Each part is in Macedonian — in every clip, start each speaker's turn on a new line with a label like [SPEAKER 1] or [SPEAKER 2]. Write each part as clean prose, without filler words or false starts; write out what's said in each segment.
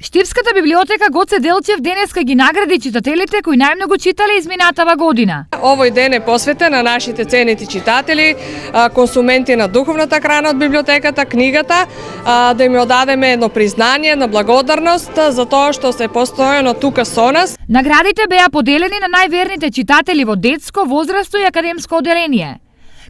[SPEAKER 1] Штипската библиотека Гоце Делчев денеска ги награди читателите кои најмногу читале изминатава година.
[SPEAKER 2] Овој ден е посветен на нашите ценети читатели, консументи на духовната храна од библиотеката, книгата, да им одадеме едно признание на благодарност за тоа што се постојано тука со нас.
[SPEAKER 1] Наградите беа поделени на најверните читатели во детско, возрастно и академско оделение.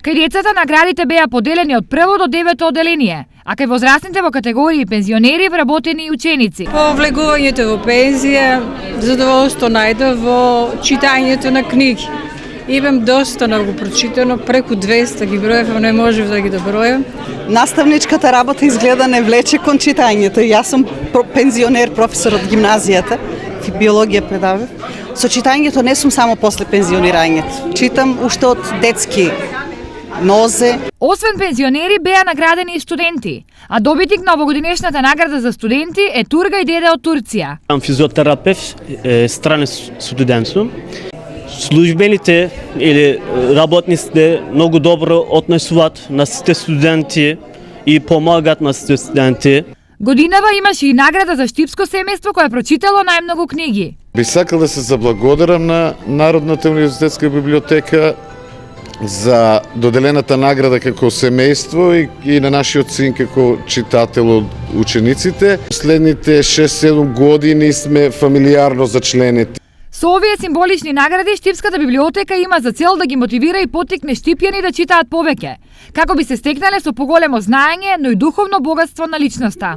[SPEAKER 1] Кај децата наградите беа поделени од прво до 9 оделение, а кај возрастните во категории пензионери, вработени и ученици.
[SPEAKER 3] По влегувањето во пензија, задоволство најдов во читањето на книги. Имам доста много прочитано, преку 200 ги броев, не можев да ги добројам.
[SPEAKER 4] Наставничката работа изгледа не влече кон читањето. Јас сум пензионер, професор од гимназијата, биологија предавав. Со читањето не сум само после пензионирањето. Читам уште од детски нозе.
[SPEAKER 1] Освен пензионери беа наградени и студенти, а добитник на овогодинешната награда за студенти е Тургај Деде од Турција.
[SPEAKER 5] Сам физиотерапевт, странен студент сум. Службените или работниците многу добро однесуваат на сите студенти и помагаат на сите студенти.
[SPEAKER 1] Годинава имаше и награда за штипско семејство кое прочитало најмногу книги.
[SPEAKER 6] Би сакал да се заблагодарам на Народната универзитетска библиотека за доделената награда како семејство и на нашиот син како читател од учениците. Последните 6-7 години сме фамилијарно зачленети.
[SPEAKER 1] Со овие символични награди Штипската библиотека има за цел да ги мотивира и поттикне штипјани да читаат повеќе, како би се стекнале со поголемо знаење, но и духовно богатство на личноста.